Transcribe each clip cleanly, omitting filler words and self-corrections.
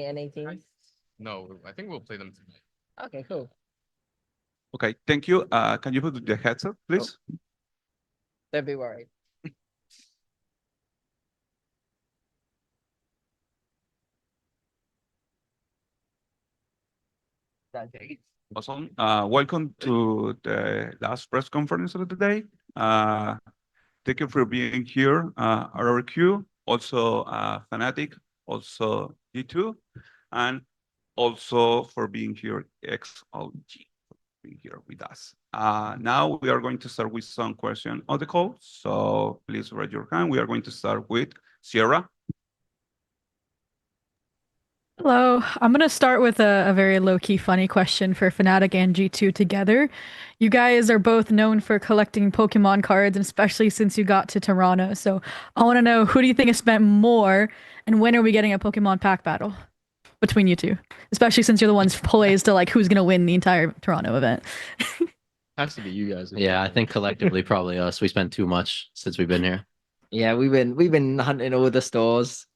Anything? No, I think we'll play them tonight. Okay, cool. Okay, thank you. Can you put the headset, please? Don't be worried. Okay. Awesome. Welcome to the last press conference of the day. Thank you for being here, RRQ, also FNATIC, also G2, and also for being here, XLG, being here with us. Now we are going to start with some questions on the call. So please raise your hand. We are going to start with Sierra. Hello. I'm going to start with a very low-key funny question for Fnatic and G2 together. You guys are both known for collecting Pokemon cards, and especially since you got to Toronto. So I want to know, who do you think has spent more, and when are we getting a Pokemon pack battle between you two? Especially since you're the ones poised to like who's going to win the entire Toronto event. Has to be you guys. Yeah, I think collectively probably us. We spent too much since we've been here. Yeah, we've been hunting all the stores,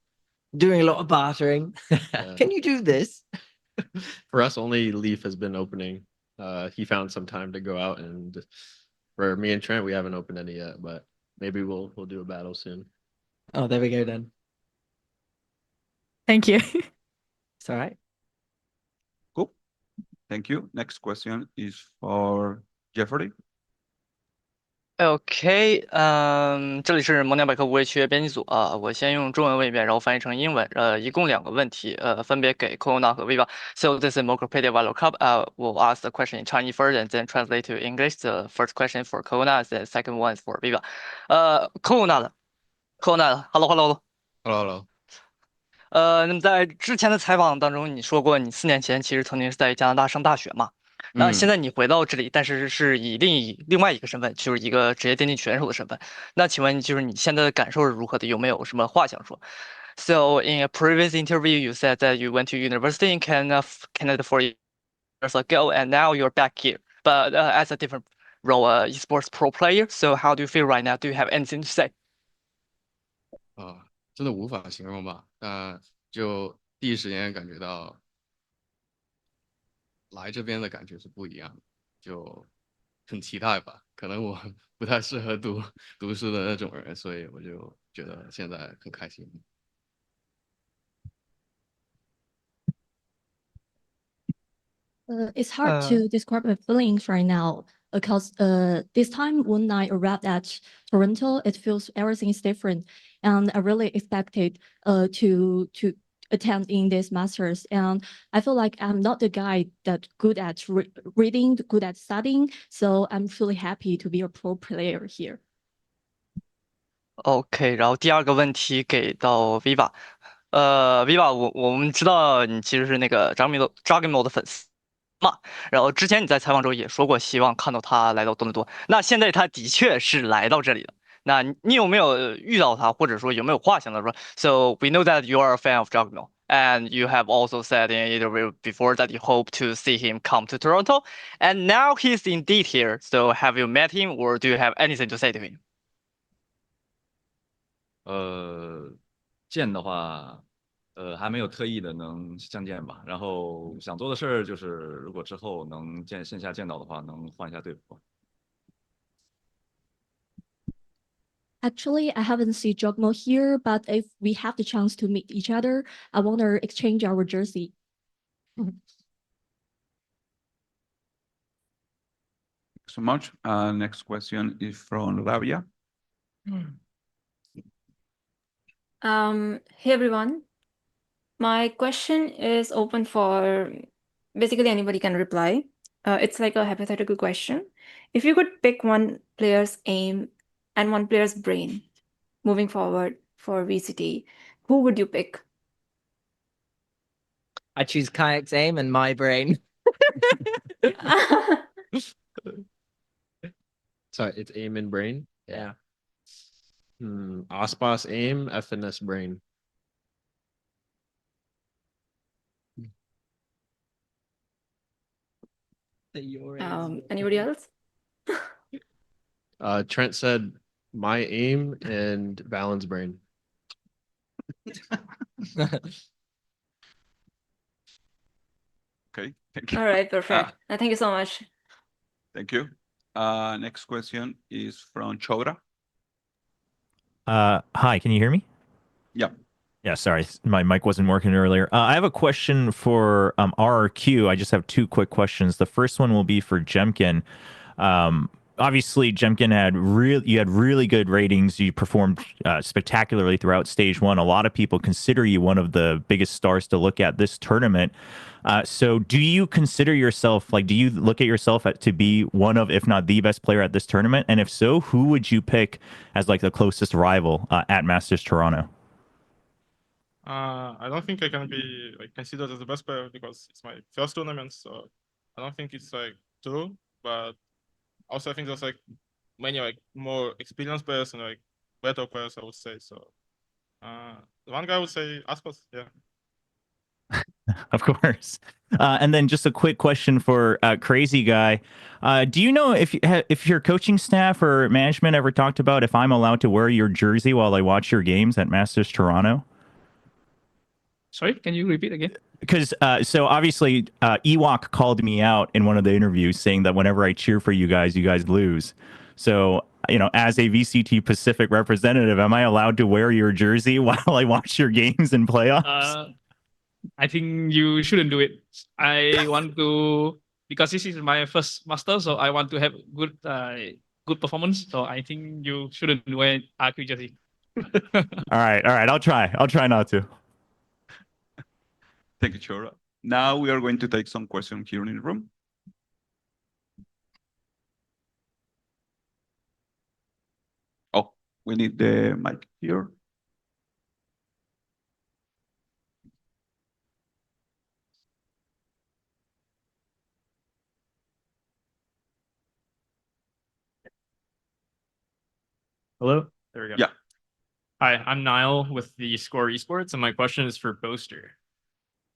doing a lot of bartering. Can you do this? For us, only Leaf has been opening. He found some time to go out, and for me and Trent, we haven't opened any yet, but maybe we'll do a battle soon. Oh, there we go then. Thank you. It's all right. Cool. Thank you. Next question is for Jeffrey. OK，这里是萌鸟百科无畏区编辑组啊，我先用中文问一遍，然后翻译成英文。一共2个问题，分别给 Kona 和 Viva。So this is Mokopedia Valor Cup. We'll ask the question in Chinese first and then translate to English. The first question for Kona, the second one is for Viva. Kona，Hello。Hello。那么在之前的采访当中，你说过你4年前其实曾经是在加拿大上大学嘛？那现在你回到这里，但是是以另外一个身份，就是一个职业电竞选手的身份。那请问就是你现在的感受是如何的？有没有什么话想说？So in a previous interview, you said that you went to university in Canada 4 years ago, and now you're back here, but as a different role, esports pro player. So how do you feel right now? Do you have anything to say? 真的无法形容吧。就第一时间感觉到来这边的感觉是不一样的，就很期待吧。可能我不太适合读书的那种人，所以我就觉得现在很开心。It's hard to describe my feelings right now because this time when I arrived at Toronto, it feels everything is different, and I really expected to attend in this masters, and I feel like I'm not the guy that good at reading, good at studying, so I'm really happy to be a pro player here. OK，然后第2个问题给到 Viva，Viva，我们知道你其实是那个 Juggernaut 的粉丝嘛，然后之前你在采访中也说过希望看到他来到多伦多，那现在他的确是来到这里了，那你有没有遇到他，或者说有没有话想到说 ？So we know that you are a fan of Juggernaut, and you have also said in an interview before that you hope to see him come to Toronto, and now he's indeed here. So have you met him, or do you have anything to say to him? 见的话，还没有特意的能相见吧。然后想做的事儿就是，如果之后能线下见到的话，能换一下队服。Actually, I haven't seen Jogmo here, but if we have the chance to meet each other, I want to exchange our jersey. Thanks so much. Next question is from Rabia. Hey everyone. My question is open for basically anybody can reply. It's like a hypothetical question. If you could pick one player's aim and one player's brain moving forward for VCT, who would you pick? I choose Kayak's aim and my brain. Sorry, it's aim and brain. Yeah. Aspas aim, FNS brain. Anybody else? Trent said my aim and Balance brain. Okay, thank you. All right, perfect. Thank you so much. Thank you. Next question is from Chodra. Hi, can you hear me? Yeah. Yeah, sorry, my mic wasn't working earlier. I have a question for RRQ. I just have two quick questions. The first one will be for Jemkin. Obviously, Jemkin had really good ratings. You performed spectacularly throughout stage one. A lot of people consider you one of the biggest stars to look at this tournament. So do you consider yourself, do you look at yourself to be one of, if not the best player at this tournament? And if so, who would you pick as the closest rival at Masters Toronto? I don't think I can be considered as the best player because it's my first tournament, so I don't think it's true. But also I think there's many more experienced players and better players, I would say. So one guy would say Aspers, yeah. Of course. And then just a quick question for Crazy Guy. Do you know if your coaching staff or management ever talked about if I'm allowed to wear your jersey while I watch your games at Masters Toronto? Sorry, can you repeat again? Because so obviously Ewok called me out in one of the interviews saying that whenever I cheer for you guys lose. So, as a VCT Pacific representative, am I allowed to wear your jersey while I watch your games in playoffs? I think you shouldn't do it. I want to, because this is my first master, so I want to have good performance. So I think you shouldn't wear RQ jersey. All right. I'll try not to. Thank you, Chora. Now we are going to take some questions here in the room. Oh, we need the mic here. Hello? There we go. Yeah. Hi, I'm Niall with the Score Esports, and my question is for Boaster.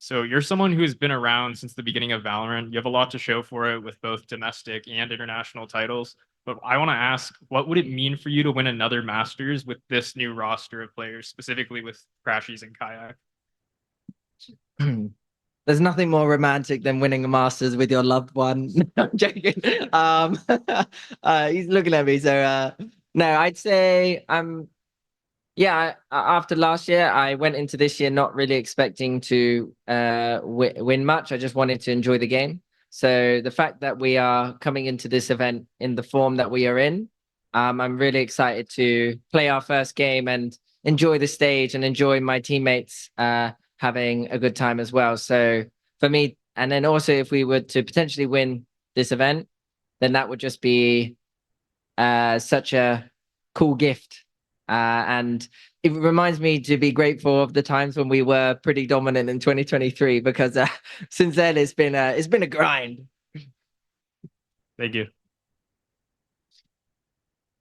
So you're someone who's been around since the beginning of Valorant. You have a lot to show for it with both domestic and international titles. But I want to ask, what would it mean for you to win another Masters with this new roster of players, specifically with Crashies and Kayak? There's nothing more romantic than winning a Masters with your loved one. No, I'm joking. He's looking at me. So no, I'd say after last year, I went into this year not really expecting to win much. I just wanted to enjoy the game. So the fact that we are coming into this event in the form that we are in, I'm really excited to play our first game and enjoy the stage and enjoy my teammates having a good time as well. So for me, and then also if we were to potentially win this event, then that would just be such a cool gift. And it reminds me to be grateful of the times when we were pretty dominant in 2023, because since then it's been a grind. Thank you.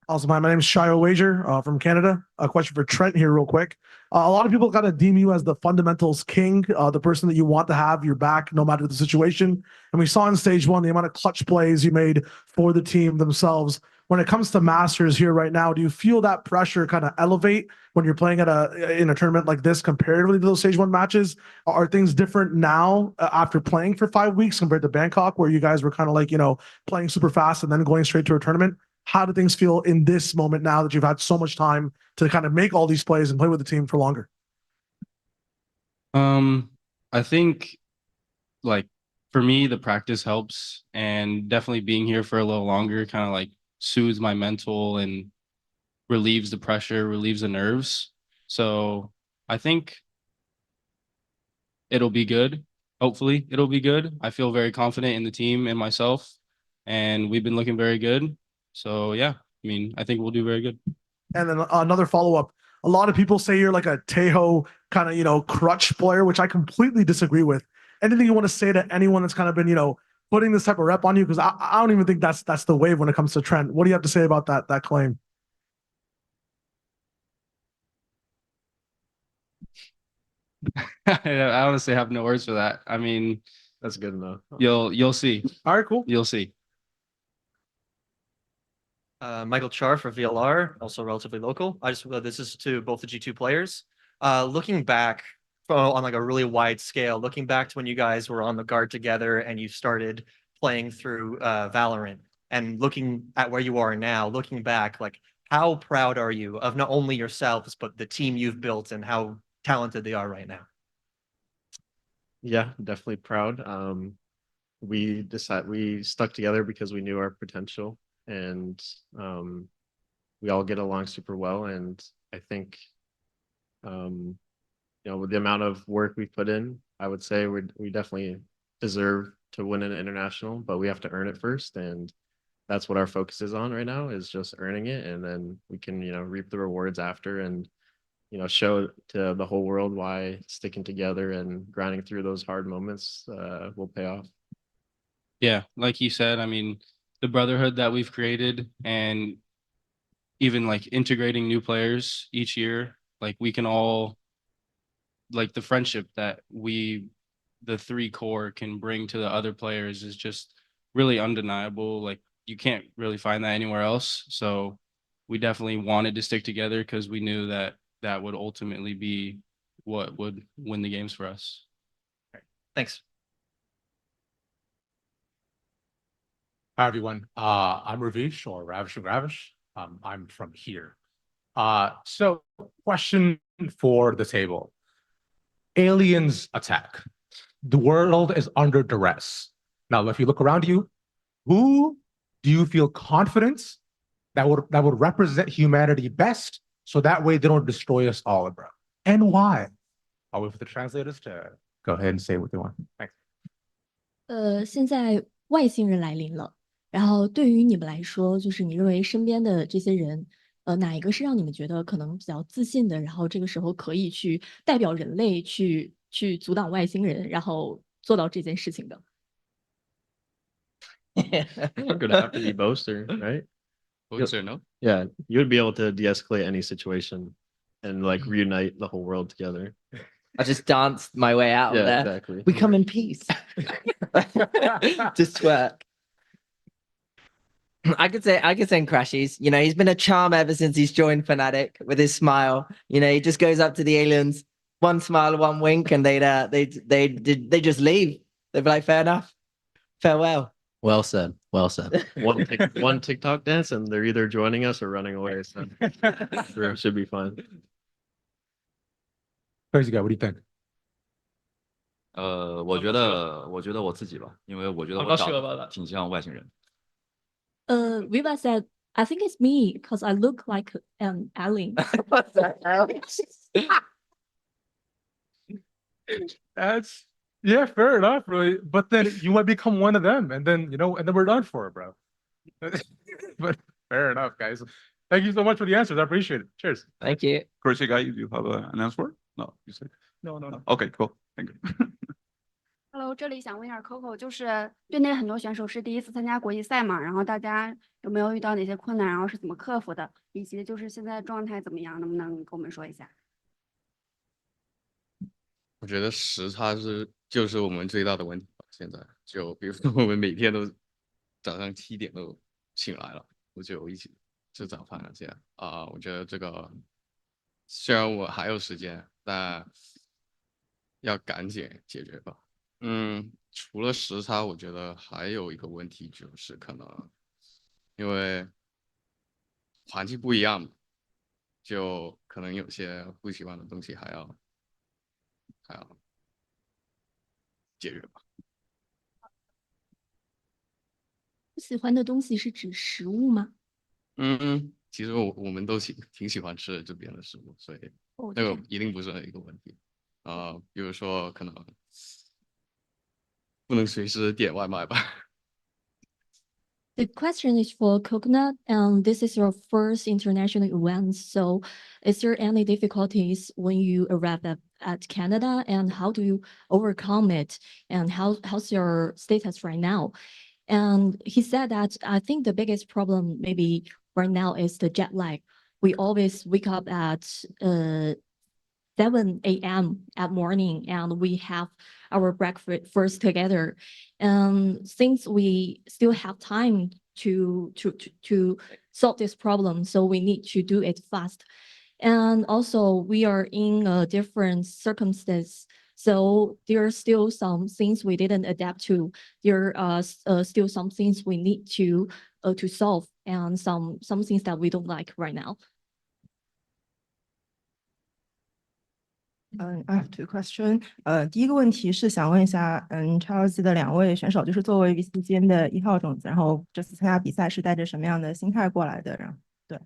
Also, my name is Shio Wager from Canada. A question for Trent here real quick. A lot of people kind of deem you as the fundamentals king, the person that you want to have your back no matter the situation. And we saw in stage one the amount of clutch plays you made for the team themselves. When it comes to Masters here right now, do you feel that pressure kind of elevate when you're playing in a tournament like this comparatively to those stage one matches? Are things different now after playing for 5 weeks compared to Bangkok, where you guys were kind of playing super fast and then going straight to a tournament? How do things feel in this moment now that you've had so much time to kind of make all these plays and play with the team for longer? I think for me, the practice helps, and definitely being here for a little longer kind of soothes my mental and relieves the pressure, relieves the nerves. So I think it'll be good. Hopefully it'll be good. I feel very confident in the team and myself, and we've been looking very good. So yeah, I think we'll do very good. And then another follow-up. A lot of people say you're like a Tejo kind of, crutch player, which I completely disagree with. Anything you want to say to anyone that's kind of been, putting this type of rep on you? Because I don't even think that's the wave when it comes to Trent. What do you have to say about that claim? I honestly have no words for that. That's good enough. You'll see. All right, cool. You'll see. Michael Char for VLR, also relatively local. This is to both the G2 players. Looking back, on like a really wide scale, looking back to when you guys were on the guard together and you started playing through Valorant, and looking at where you are now, looking back, like how proud are you of not only yourselves, but the team you've built and how talented they are right now? Yeah, definitely proud. We stuck together because we knew our potential, and we all get along super well. And I think, with the amount of work we put in, I would say we definitely deserve to win an international, but we have to earn it first. And that's what our focus is on right now, is just earning it. And then we can, reap the rewards after, and, show to the whole world why sticking together and grinding through those hard moments will pay off. Yeah, like you said, I mean, the brotherhood that we've created, and even like integrating new players each year, like we can all, like the friendship that the three core can bring to the other players is just really undeniable. Like you can't really find that anywhere else. So we definitely wanted to stick together because we knew that that would ultimately be what would win the games for us. Thanks. Hi, everyone. I'm Ravish, or Ravish. I'm from here. So question for the table. Aliens attack. The world is under duress. Now, if you look around you, who do you feel confident that would represent humanity best, so that way they don't destroy us all, bro? And why? I'll wait for the translators to go ahead and say what they want. Thanks. 现在外星人来临了，然后对于你们来说，就是你认为身边的这些人，哪一个是让你们觉得可能比较自信的，然后这个时候可以去代表人类去阻挡外星人，然后做到这件事情的？ You're gonna have to be Boaster, right? Boaster, no? Yeah, you would be able to de-escalate any situation and like reunite the whole world together. I just danced my way out of Yeah, there. exactly. We come in peace. Just twerk. I could say Crashies. He's been a charm ever since he's joined FNATIC with his smile. He just goes up to the aliens, one smile, one wink, and they just leave. They'd be like, fair enough, farewell. Well said. Well said. One TikTok dance, and they're either joining us or running away. So should be fun. Crazy guy, what do you think? 我觉得我自己吧，因为我觉得 I'm 我 not 长 sure 得 about that. 挺像外星人。 Viva said, I think it's me because I look like an alien. What the hell? That's yeah, fair enough, really. But then you might become one of them, and then and then we're done for it, bro. But fair enough, guys. Thank you so much for the answers. I appreciate it. Cheers. Thank you. Crazy guy, you have an answer? No, you say no. Okay, cool. Thank you. Hello， 这里想问一下 Coco， 就是队内很多选手是第一次参加国际赛嘛，然后大家有没有遇到哪些困难，然后是怎么克服的，以及就是现在状态怎么样，能不能跟我们说一下？我觉得时差就是我们最大的问题吧。现在就比如说我们每天都早上7点都醒来了，我就一起吃早饭了，这样啊，我觉得这个虽然我还有时间，但要赶紧解决吧。除了时差，我觉得还有一个问题就是可能因为环境不一样嘛，就可能有些不喜欢的东西还要解决吧。不喜欢的东西是指食物吗？其实我们都挺喜欢吃这边的食物，所以那个一定不是一个问题。比如说可能不能随时点外卖吧。The question is for Coconut, and this is your first international event. So, is there any difficulties when you arrive at Canada, and how do you overcome it? And how's your status right now? And he said that I think the biggest problem maybe right now is the jet lag. We always wake up at 7 a.m. at morning, and we have our breakfast together. And since we still have time to solve this problem, so we need to do it fast. And also we are in a different circumstance. So there are still some things we didn't adapt to. There are still some things we need to solve, and some things that we don't like right now. I have two questions. 第一个问题是想问一下，Chelsea 的两位选手，就是作为 VCT 的1号种子，然后这次参加比赛是带着什么样的心态过来的？然后对。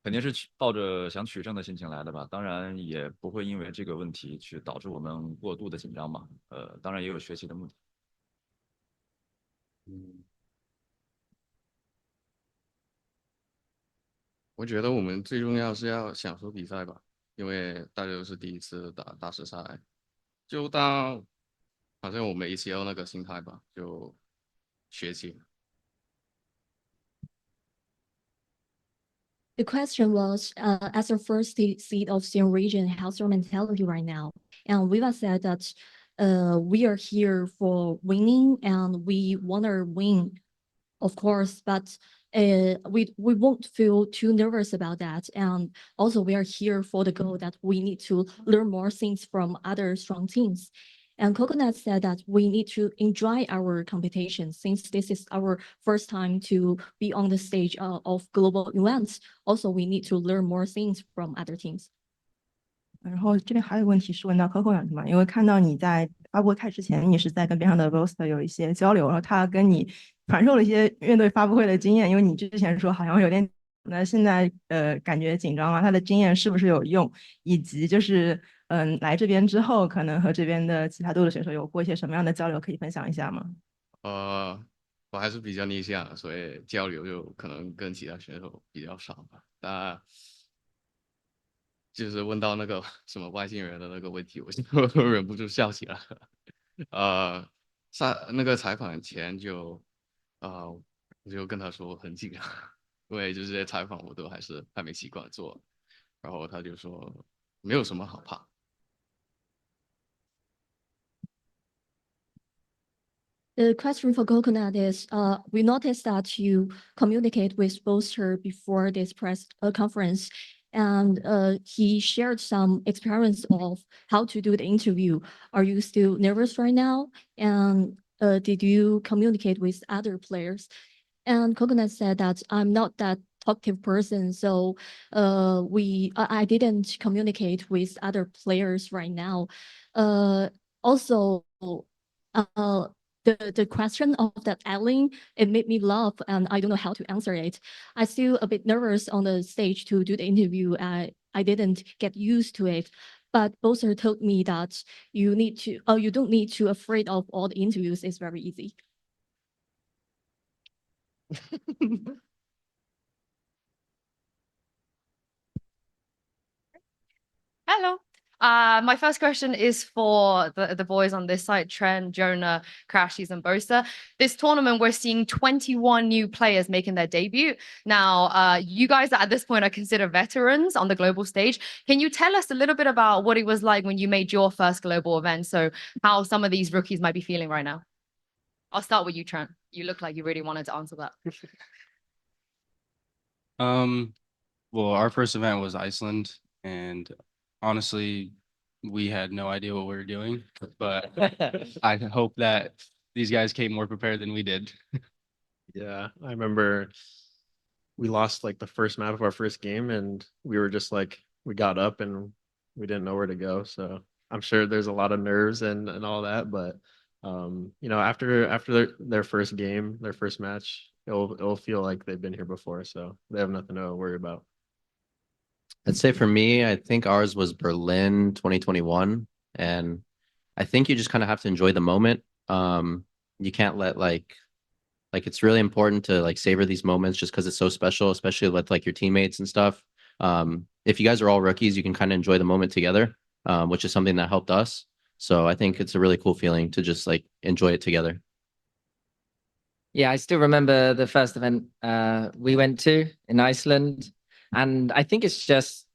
肯定是抱着想取胜的心情来的吧，当然也不会因为这个问题去导致我们过度的紧张嘛。当然也有学习的目的。我觉得我们最重要是要享受比赛吧，因为大家都是第一次打大师赛，就当好像我们一起有那个心态吧，就学习。The question was, as a first seed of Sion region, how's your mentality right now? And Viva said that we are here for winning and we want to win, of course, but we won't feel too nervous about that. And also we are here for the goal that we need to learn more things from other strong teams. And Coconut said that we need to enjoy our competition since this is our first time to be on the stage of global events. Also, we need to learn more things from other teams. 然后这边还有个问题是问到 Coconut 嘛，因为看到你在发布会开之前，你是在跟边上的 Boaster 有一些交流，然后他跟你传授了一些面对发布会的经验，因为你之前说好像有点，那现在感觉紧张啊，他的经验是不是有用，以及就是来这边之后，可能和这边的其他队的选手有过一些什么样的交流，可以分享一下吗？我还是比较内向，所以交流就可能跟其他选手比较少吧。但就是问到那个什么外星人的那个问题，我就忍不住笑起来了。那个采访前就我就跟他说很紧张，因为就是这些采访我都还是还没习惯做，然后他就说没有什么好怕。The question for Coconut is, we noticed that you communicate with Boaster before this press conference, and he shared some experience of how to do the interview. Are you still nervous right now? And did you communicate with other players? And Coconut said that I'm not that talkative person, so I didn't communicate with other players right now. Also, the question of that Eileen, it made me laugh and I don't know how to answer it. I still a bit nervous on the stage to do the interview. I didn't get used to it. But Boaster told me that you don't need to afraid of all the interviews. It's very easy. Hello. My first question is for the boys on this side, Trent, Jonah, Crashies, and Boaster. This tournament, we're seeing 21 new players making their debut. Now, you guys at this point are considered veterans on the global stage. Can you tell us a little bit about what it was like when you made your first global event? So how some of these rookies might be feeling right now. I'll start with you, Trent. You look like you really wanted to answer that. Well, our first event was Iceland, and honestly, we had no idea what we were doing, but I hope that these guys came more prepared than we did. Yeah, I remember we lost like the first map of our first game, and we were just like, we got up and we didn't know where to go. So I'm sure there's a lot of nerves and all that, but you know, after their first game, their first match, it'll feel like they've been here before, so they have nothing to worry about. I'd say for me, I think ours was Berlin 2021. And I think you just kind of have to enjoy the moment. You can't let like it's really important to like savor these moments just because it's so special, especially with like your teammates and stuff. If you guys are all rookies, you can kind of enjoy the moment together, which is something that helped us. So I think it's a really cool feeling to just like enjoy it together. Yeah, I still remember the first event we went to in Iceland. And I think it's just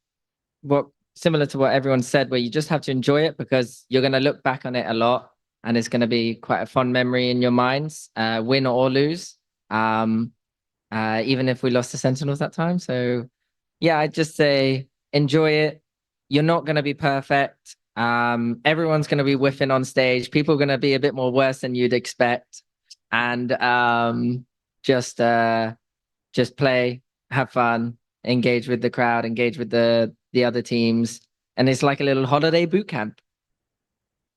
similar to what everyone said, where you just have to enjoy it because you're going to look back on it a lot and it's going to be quite a fun memory in your minds, win or lose. even if we lost to Sentinels that time. So yeah, I'd just say enjoy it. You're not going to be perfect. Everyone's going to be whiffing on stage. People are going to be a bit more worse than you'd expect. And just play, have fun, engage with the crowd, engage with the other teams. And it's like a little holiday boot camp.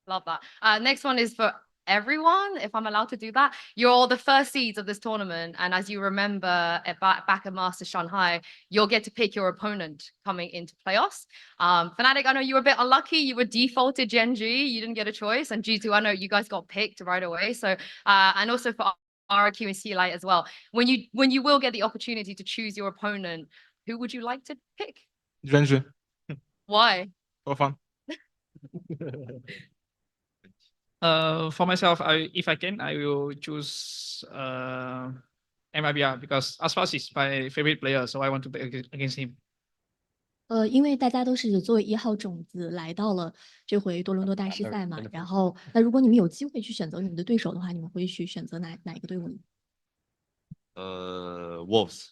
Love that. Next one is for everyone, if I'm allowed to do that. You're the first seeds of this tournament, and as you remember back at Masters Shanghai, you'll get to pick your opponent coming into playoffs. FNATIC, I know you were a bit unlucky. You were defaulted Gen G. You didn't get a choice, and G2, I know you guys got picked right away. So, and also for RQ and C-Light as well. When you will get the opportunity to choose your opponent, who would you like to pick? Gen G. Why? For fun. For myself, if I can, I will choose MIBR because Aspas is my favorite player, so I want to play against him. 因为大家都是作为1号种子来到了这回多伦多大师赛嘛，然后那如果你们有机会去选择你们的对手的话，你们会去选择哪一个队伍呢？Wolves.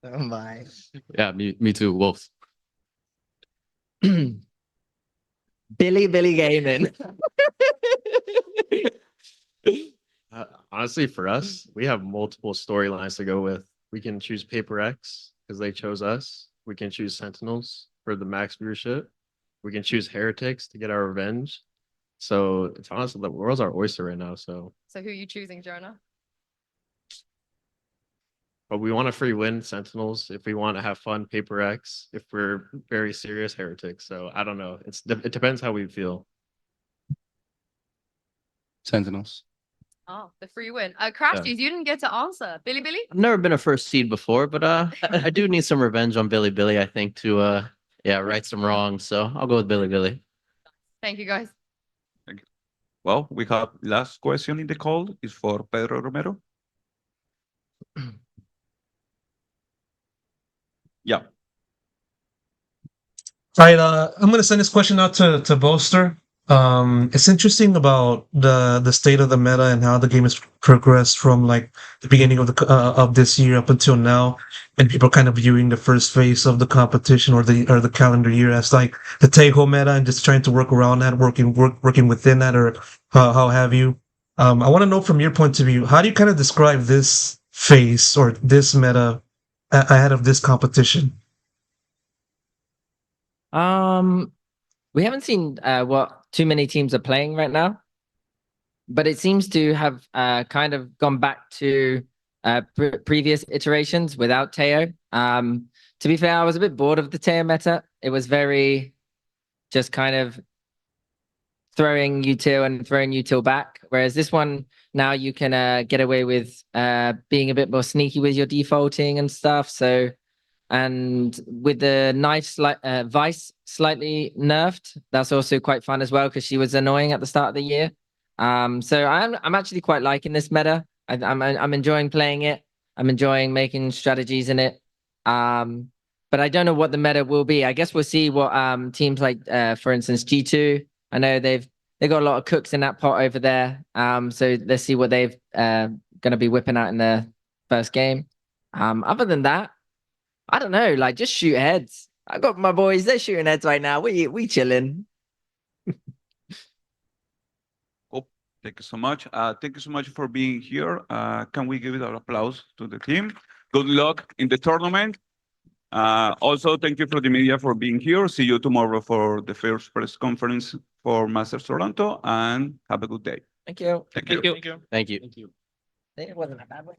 Oh my. Yeah, me too. Wolves. Billy Gaming. Honestly, for us, we have multiple storylines to go with. We can choose Paper X because they chose us. We can choose Sentinels for the max viewership. We can choose Heretics to get our revenge. So it's honestly, the world's our oyster right now. So who are you choosing, Jonah? but we want a free win, Sentinels. If we want to have fun, Paper X. If we're very serious, Heretics. So I don't know. It depends how we feel. Sentinels. Oh, the free win. Crash, you didn't get to answer. Billy? I've never been a first seed before, but I do need some revenge on Billy, I think, to right some wrongs. So I'll go with Billy. Thank you, guys. Thank you. Well, we have last question in the call is for Pedro Romero. Yeah. All right, I'm going to send this question out to Boaster. It's interesting about the state of the meta and how the game has progressed from like the beginning of this year up until now, and people kind of viewing the first phase of the competition or the calendar year as like the Taeho meta and just trying to work around that, working within that, or how have you. I want to know from your point of view, how do you kind of describe this phase or this meta ahead of this competition? We haven't seen what too many teams are playing right now, but it seems to have kind of gone back to previous iterations without Teo. To be fair, I was a bit bored of the Teo meta. It was very just kind of throwing util and throwing util back, whereas this one now you can get away with being a bit more sneaky with your defaulting and stuff. So. And with the knife Vice slightly nerfed, that's also quite fun as well because she was annoying at the start of the year. So I'm actually quite liking this meta. I'm enjoying playing it. I'm enjoying making strategies in it. But I don't know what the meta will be. I guess we'll see what teams like, for instance, G2. I know they've got a lot of cooks in that pot over there. So let's see what they've going to be whipping out in their first game. Other than that, I don't know, like just shoot heads. I got my boys, they're shooting heads right now. We chilling. Oh, thank you so much. Thank you so much for being here. Can we give it an applause to the team? Good luck in the tournament. Also, thank you for the media for being here. See you tomorrow for the first press conference for Masters Toronto, and have a good day. Thank you. Thank you. Thank you. It wasn't a bad one.